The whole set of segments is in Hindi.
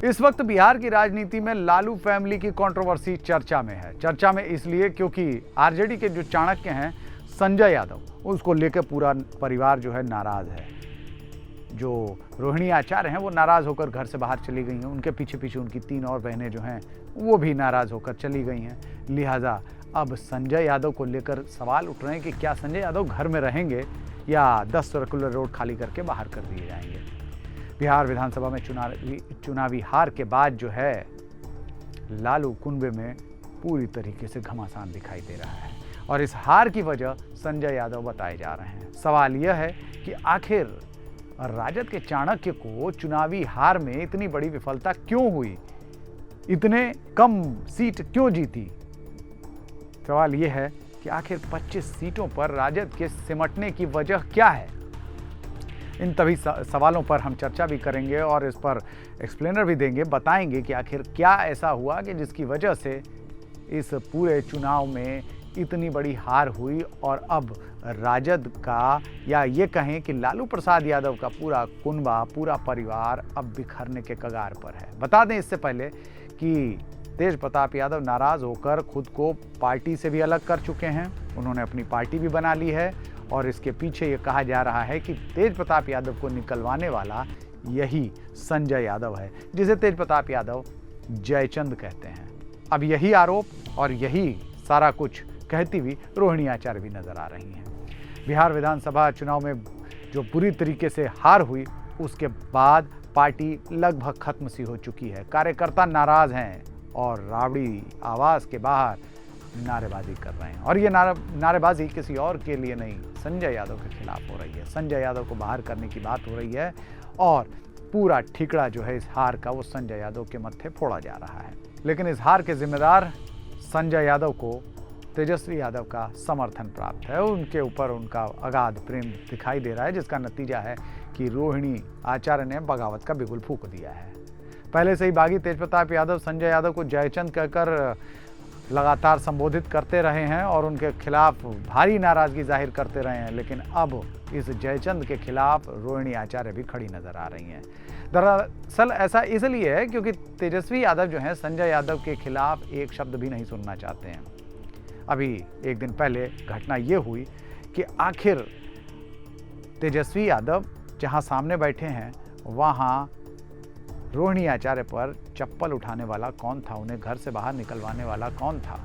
इस वक्त बिहार की राजनीति में लालू फैमिली की कंट्रोवर्सी चर्चा में है। चर्चा में इसलिए क्योंकि आरजेडी के जो चाणक्य हैं संजय यादव, उसको लेकर पूरा परिवार जो है नाराज है। जो रोहिणी आचार्य हैं वो नाराज होकर घर से बाहर चली गई हैं। उनके पीछे पीछे उनकी 3 और बहनें जो हैं वो भी नाराज होकर चली गई हैं। लिहाजा अब संजय यादव को लेकर सवाल उठ रहे हैं कि क्या संजय यादव घर में रहेंगे या 10 सर्कुलर रोड खाली करके बाहर कर दिए जाएंगे। बिहार विधानसभा में चुनावी हार के बाद जो है लालू कुनबे में पूरी तरीके से घमासान दिखाई दे रहा है और इस हार की वजह संजय यादव बताए जा रहे हैं। सवाल यह है कि आखिर राजद के चाणक्य को चुनावी हार में इतनी बड़ी विफलता क्यों हुई, इतने कम सीट क्यों जीती। सवाल यह है कि आखिर 25 सीटों पर राजद के सिमटने की वजह क्या है। इन तभी सवालों पर हम चर्चा भी करेंगे और इस पर एक्सप्लेनर भी देंगे, बताएंगे कि आखिर क्या ऐसा हुआ कि जिसकी वजह से इस पूरे चुनाव में इतनी बड़ी हार हुई और अब राजद का या ये कहें कि लालू प्रसाद यादव का पूरा कुनबा, पूरा परिवार अब बिखरने के कगार पर है। बता दें इससे पहले कि तेज प्रताप यादव नाराज होकर खुद को पार्टी से भी अलग कर चुके हैं। उन्होंने अपनी पार्टी भी बना ली है और इसके पीछे ये कहा जा रहा है कि तेज प्रताप यादव को निकलवाने वाला यही संजय यादव है, जिसे तेज प्रताप यादव जयचंद कहते हैं। अब यही आरोप और यही सारा कुछ कहती हुई रोहिणी आचार्य भी नजर आ रही हैं। बिहार विधानसभा चुनाव में जो बुरी तरीके से हार हुई उसके बाद पार्टी लगभग खत्म सी हो चुकी है। कार्यकर्ता नाराज हैं और राबड़ी आवास के बाहर नारेबाजी कर रहे हैं और ये नारेबाजी किसी और के लिए नहीं, संजय यादव के खिलाफ हो रही है। संजय यादव को बाहर करने की बात हो रही है और पूरा ठिकड़ा जो है इस हार का वो संजय यादव के मत्थे फोड़ा जा रहा है। लेकिन इस हार के जिम्मेदार संजय यादव को तेजस्वी यादव का समर्थन प्राप्त है। उनके ऊपर उनका अगाध प्रेम दिखाई दे रहा है, जिसका नतीजा है कि रोहिणी आचार्य ने बगावत का बिगुल फूंक दिया है। पहले से ही बागी तेज प्रताप यादव संजय यादव को जयचंद कहकर लगातार संबोधित करते रहे हैं और उनके खिलाफ भारी नाराजगी जाहिर करते रहे हैं, लेकिन अब इस जयचंद के खिलाफ रोहिणी आचार्य भी खड़ी नजर आ रही हैं। दरअसल ऐसा इसलिए है क्योंकि तेजस्वी यादव जो हैं संजय यादव के खिलाफ एक शब्द भी नहीं सुनना चाहते हैं। अभी एक दिन पहले घटना ये हुई कि आखिर तेजस्वी यादव जहां सामने बैठे हैं वहां रोहिणी आचार्य पर चप्पल उठाने वाला कौन था, उन्हें घर से बाहर निकलवाने वाला कौन था।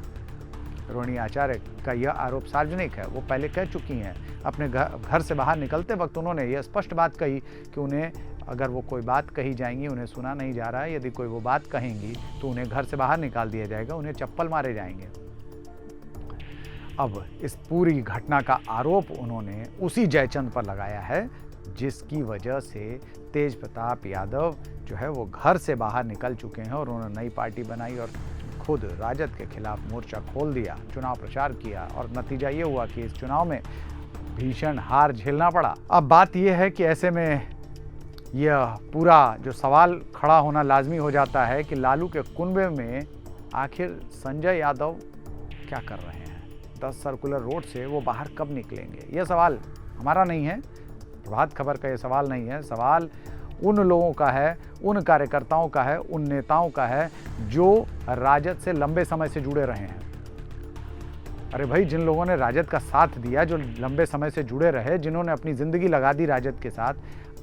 रोहिणी आचार्य का यह आरोप सार्वजनिक है, वो पहले कह चुकी हैं। अपने घर से बाहर निकलते वक्त उन्होंने यह स्पष्ट बात कही कि उन्हें अगर वो कोई बात कही जाएंगी उन्हें सुना नहीं जा रहा है, यदि कोई वो बात कहेंगी तो उन्हें घर से बाहर निकाल दिया जाएगा, उन्हें चप्पल मारे जाएंगे। अब इस पूरी घटना का आरोप उन्होंने उसी जयचंद पर लगाया है, जिसकी वजह से तेज प्रताप यादव जो है वो घर से बाहर निकल चुके हैं और उन्होंने नई पार्टी बनाई और खुद राजद के खिलाफ मोर्चा खोल दिया, चुनाव प्रचार किया और नतीजा ये हुआ कि इस चुनाव में भीषण हार झेलना पड़ा। अब बात यह है कि ऐसे में यह पूरा जो सवाल खड़ा होना लाजमी हो जाता है कि लालू के कुनबे में आखिर संजय यादव क्या कर रहे हैं। 10 सर्कुलर रोड से वो बाहर कब निकलेंगे, यह सवाल हमारा नहीं है, प्रभात खबर का ये सवाल नहीं है। सवाल उन लोगों का है, उन कार्यकर्ताओं का है, उन नेताओं का है जो राजद से लंबे समय से जुड़े रहे हैं। अरे भाई, जिन लोगों ने राजद का साथ दिया, जो लंबे समय से जुड़े रहे, जिन्होंने अपनी ज़िंदगी लगा दी राजद के साथ,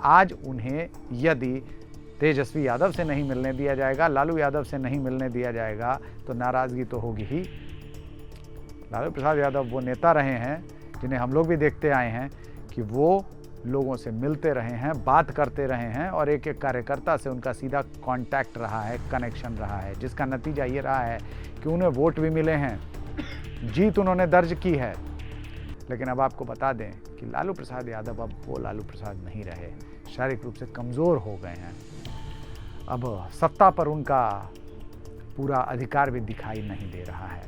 आज उन्हें यदि तेजस्वी यादव से नहीं मिलने दिया जाएगा, लालू यादव से नहीं मिलने दिया जाएगा तो नाराज़गी तो होगी ही। लालू प्रसाद यादव वो नेता रहे हैं जिन्हें हम लोग भी देखते आए हैं कि वो लोगों से मिलते रहे हैं, बात करते रहे हैं और एक एक कार्यकर्ता से उनका सीधा कांटेक्ट रहा है, कनेक्शन रहा है, जिसका नतीजा ये रहा है कि उन्हें वोट भी मिले हैं, जीत उन्होंने दर्ज की है। लेकिन अब आपको बता दें कि लालू प्रसाद यादव अब वो लालू प्रसाद नहीं रहे, शारीरिक रूप से कमज़ोर हो गए हैं। अब सत्ता पर उनका पूरा अधिकार भी दिखाई नहीं दे रहा है।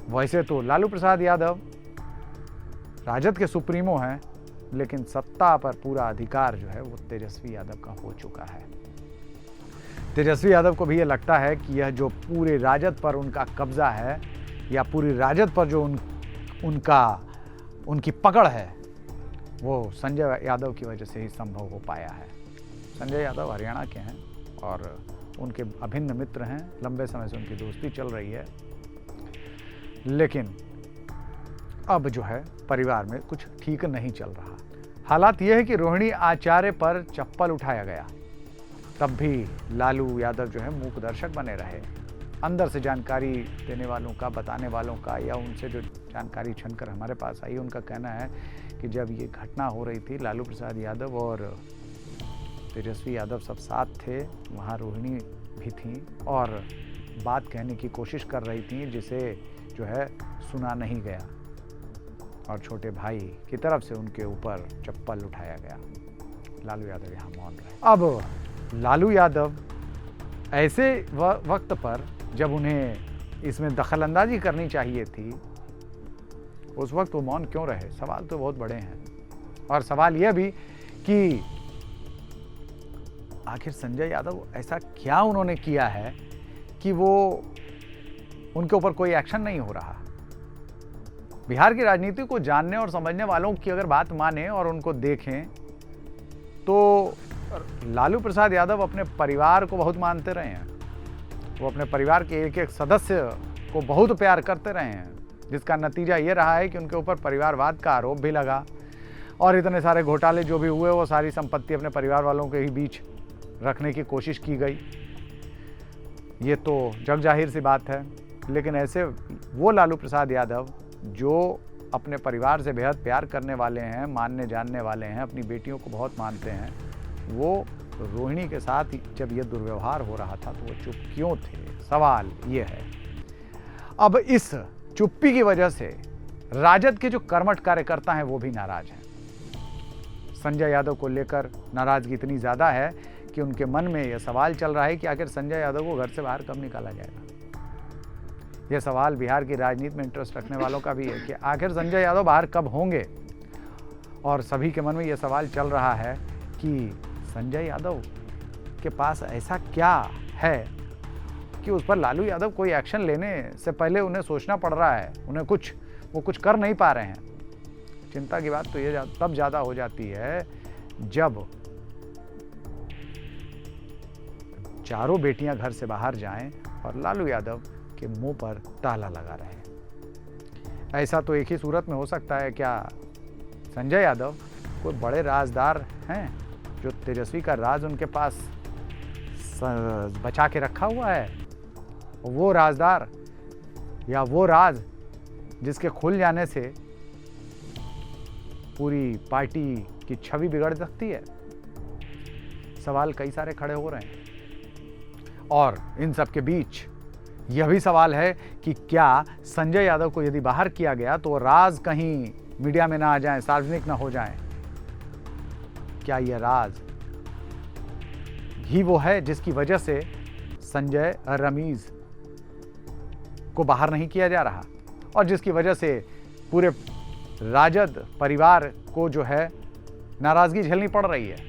वैसे तो लालू प्रसाद यादव राजद के सुप्रीमो हैं, लेकिन सत्ता पर पूरा अधिकार जो है वो तेजस्वी यादव का हो चुका है। तेजस्वी यादव को भी ये लगता है कि यह जो पूरे राजद पर उनका कब्जा है या पूरी राजद पर जो उनकी पकड़ है वो संजय यादव की वजह से ही संभव हो पाया है। संजय यादव हरियाणा के हैं और उनके अभिन्न मित्र हैं, लंबे समय से उनकी दोस्ती चल रही है। लेकिन अब जो है परिवार में कुछ ठीक नहीं चल रहा। हालात यह है कि रोहिणी आचार्य पर चप्पल उठाया गया, तब भी लालू यादव जो है मूक दर्शक बने रहे। अंदर से जानकारी देने वालों का, बताने वालों का, या उनसे जो जानकारी छनकर हमारे पास आई, उनका कहना है कि जब ये घटना हो रही थी, लालू प्रसाद यादव और तेजस्वी यादव सब साथ थे, वहाँ रोहिणी भी थी और बात कहने की कोशिश कर रही थी, जिसे जो है सुना नहीं गया और छोटे भाई की तरफ से उनके ऊपर चप्पल उठाया गया। लालू यादव यहाँ मौन रहे। अब लालू यादव ऐसे वक्त पर जब उन्हें इसमें दखलंदाजी करनी चाहिए थी, उस वक्त वो मौन क्यों रहे? सवाल तो बहुत बड़े हैं। और सवाल यह भी कि आखिर संजय यादव ऐसा क्या उन्होंने किया है कि वो उनके ऊपर कोई एक्शन नहीं हो रहा। बिहार की राजनीति को जानने और समझने वालों की अगर बात माने और उनको देखें तो लालू प्रसाद यादव अपने परिवार को बहुत मानते रहे हैं। वो अपने परिवार के एक एक सदस्य को बहुत प्यार करते रहे हैं, जिसका नतीजा ये रहा है कि उनके ऊपर परिवारवाद का आरोप भी लगा और इतने सारे घोटाले जो भी हुए वो सारी संपत्ति अपने परिवार वालों के ही बीच रखने की कोशिश की गई। ये तो जग जाहिर सी बात है। लेकिन ऐसे वो लालू प्रसाद यादव जो अपने परिवार से बेहद प्यार करने वाले हैं, मानने जानने वाले हैं, अपनी बेटियों को बहुत मानते हैं, वो रोहिणी के साथ जब ये दुर्व्यवहार हो रहा था तो वो चुप क्यों थे? सवाल ये है। अब इस चुप्पी की वजह से राजद के जो कर्मठ कार्यकर्ता हैं वो भी नाराज हैं। संजय यादव को लेकर नाराजगी इतनी ज़्यादा है कि उनके मन में यह सवाल चल रहा है कि आखिर संजय यादव को घर से बाहर कब निकाला जाएगा। यह सवाल बिहार की राजनीति में इंटरेस्ट रखने वालों का भी है कि आखिर संजय यादव बाहर कब होंगे। और सभी के मन में यह सवाल चल रहा है कि संजय यादव के पास ऐसा क्या है कि उस पर लालू यादव कोई एक्शन लेने से पहले उन्हें सोचना पड़ रहा है। वो कुछ कर नहीं पा रहे हैं। चिंता की बात तो ये तब ज़्यादा हो जाती है जब चारों बेटियां घर से बाहर जाएं और लालू यादव के मुंह पर ताला लगा रहे। ऐसा तो एक ही सूरत में हो सकता है। क्या संजय यादव कोई बड़े राजदार हैं जो तेजस्वी का राज उनके पास बचा के रखा हुआ है? वो राजदार या वो राज जिसके खुल जाने से पूरी पार्टी की छवि बिगड़ सकती है? सवाल कई सारे खड़े हो रहे हैं। और इन सब के बीच यह भी सवाल है कि क्या संजय यादव को यदि बाहर किया गया तो राज कहीं मीडिया में ना आ जाए, सार्वजनिक ना हो जाए? क्या यह राज ही वो है जिसकी वजह से संजय रमीज को बाहर नहीं किया जा रहा और जिसकी वजह से पूरे राजद परिवार को जो है नाराजगी झेलनी पड़ रही है?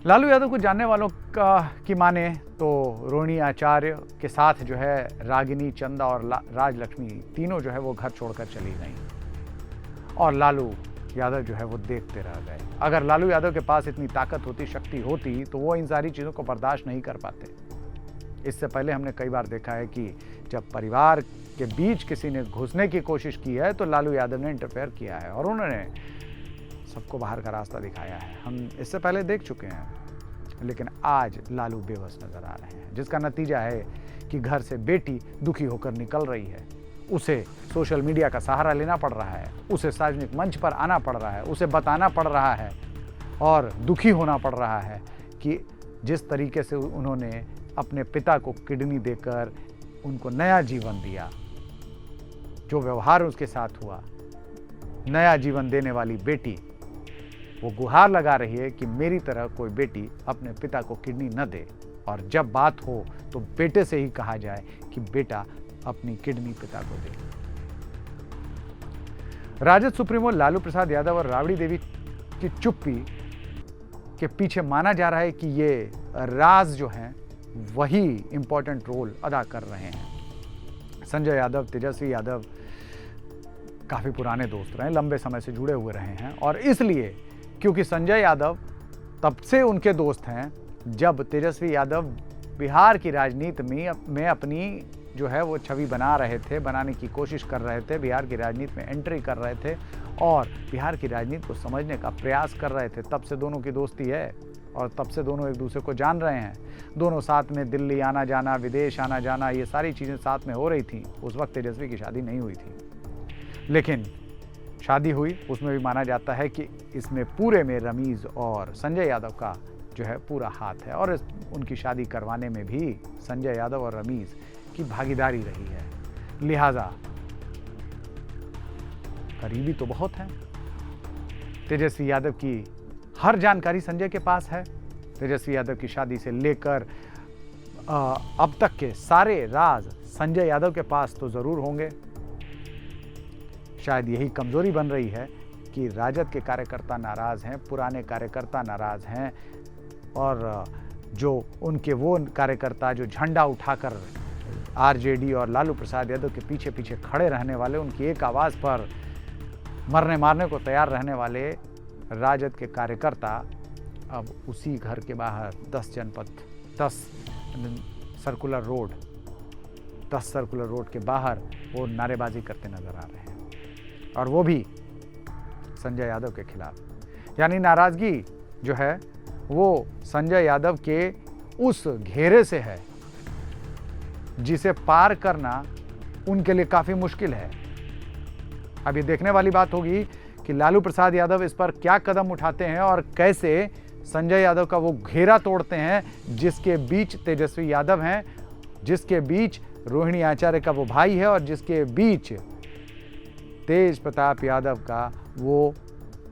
लालू यादव को जानने वालों की माने तो रोहिणी आचार्य के साथ जो है रागिनी, चंदा और राजलक्ष्मी तीनों जो है वो घर छोड़कर चली गईं और लालू यादव जो है वो देखते रह गए। अगर लालू यादव के पास इतनी ताकत होती, शक्ति होती तो वो इन सारी चीज़ों को बर्दाश्त नहीं कर पाते। इससे पहले हमने कई बार देखा है कि जब परिवार के बीच किसी ने घुसने की कोशिश की है तो लालू यादव ने इंटरफेयर किया है और उन्होंने सबको बाहर का रास्ता दिखाया है। हम इससे पहले देख चुके हैं। लेकिन आज लालू बेबस नजर आ रहे हैं, जिसका नतीजा है कि घर से बेटी दुखी होकर निकल रही है। उसे सोशल मीडिया का सहारा लेना पड़ रहा है, उसे सार्वजनिक मंच पर आना पड़ रहा है, उसे बताना पड़ रहा है और दुखी होना पड़ रहा है कि जिस तरीके से उन्होंने अपने पिता को किडनी देकर उनको नया जीवन दिया, जो व्यवहार उसके साथ हुआ, नया जीवन देने वाली बेटी वो गुहार लगा रही है कि मेरी तरह कोई बेटी अपने पिता को किडनी न दे और जब बात हो तो बेटे से ही कहा जाए कि बेटा अपनी किडनी पिता को दे। राजद सुप्रीमो लालू प्रसाद यादव और राबड़ी देवी की चुप्पी के पीछे माना जा रहा है कि ये राज जो हैं वही इंपॉर्टेंट रोल अदा कर रहे हैं। संजय यादव, तेजस्वी यादव काफ़ी पुराने दोस्त रहे, लंबे समय से जुड़े हुए रहे हैं और इसलिए क्योंकि संजय यादव तब से उनके दोस्त हैं जब तेजस्वी यादव बिहार की राजनीति में अपनी जो है वो छवि बना रहे थे, बनाने की कोशिश कर रहे थे, बिहार की राजनीति में एंट्री कर रहे थे और बिहार की राजनीति को समझने का प्रयास कर रहे थे। तब से दोनों की दोस्ती है और तब से दोनों एक दूसरे को जान रहे हैं। दोनों साथ में दिल्ली आना जाना, विदेश आना जाना, ये सारी चीज़ें साथ में हो रही थी। उस वक्त तेजस्वी की शादी नहीं हुई थी, लेकिन शादी हुई। उसमें भी माना जाता है कि इसमें पूरे में रमीज़ और संजय यादव का जो है पूरा हाथ है और उनकी शादी करवाने में भी संजय यादव और रमीज़ की भागीदारी रही है। लिहाजा करीबी तो बहुत हैं। तेजस्वी यादव की हर जानकारी संजय के पास है। तेजस्वी यादव की शादी से लेकर अब तक के सारे राज संजय यादव के पास तो जरूर होंगे। शायद यही कमजोरी बन रही है कि राजद के कार्यकर्ता नाराज हैं, पुराने कार्यकर्ता नाराज हैं और जो उनके वो कार्यकर्ता जो झंडा उठाकर आरजेडी और लालू प्रसाद यादव के पीछे पीछे खड़े रहने वाले, उनकी एक आवाज़ पर मरने मारने को तैयार रहने वाले राजद के कार्यकर्ता अब उसी घर के बाहर 10 सर्कुलर रोड के बाहर वो नारेबाजी करते नजर आ रहे हैं और वो भी संजय यादव के खिलाफ। यानी नाराजगी जो है वो संजय यादव के उस घेरे से है जिसे पार करना उनके लिए काफ़ी मुश्किल है। अब ये देखने वाली बात होगी कि लालू प्रसाद यादव इस पर क्या कदम उठाते हैं और कैसे संजय यादव का वो घेरा तोड़ते हैं जिसके बीच तेजस्वी यादव हैं, जिसके बीच रोहिणी आचार्य का वो भाई है और जिसके बीच तेज प्रताप यादव का वो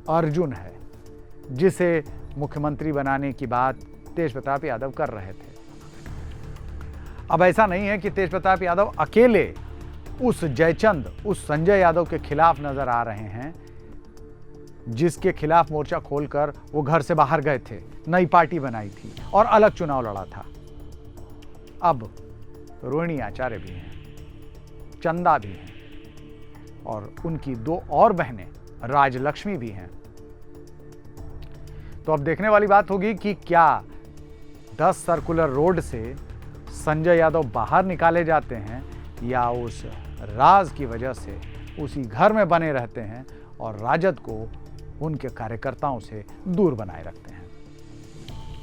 अर्जुन है, जिसे मुख्यमंत्री बनाने की बात तेज प्रताप यादव कर रहे थे। अब ऐसा नहीं है कि तेज प्रताप यादव अकेले उस जयचंद, उस संजय यादव के खिलाफ नजर आ रहे हैं जिसके खिलाफ मोर्चा खोलकर वो घर से बाहर गए थे, नई पार्टी बनाई थी और अलग चुनाव लड़ा था। अब रोहिणी आचार्य भी हैं, चंदा भी हैं और उनकी 2 और बहनें राजलक्ष्मी भी हैं। तो अब देखने वाली बात होगी कि क्या 10 सर्कुलर रोड से संजय यादव बाहर निकाले जाते हैं या उस राज की वजह से उसी घर में बने रहते हैं और राजद को उनके कार्यकर्ताओं से दूर बनाए रखते हैं।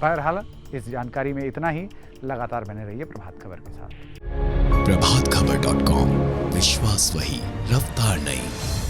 बहरहाल इस जानकारी में इतना ही। लगातार बने रहिए प्रभात खबर के साथ। प्रभातखबर.com, विश्वास वही, रफ्तार नहीं।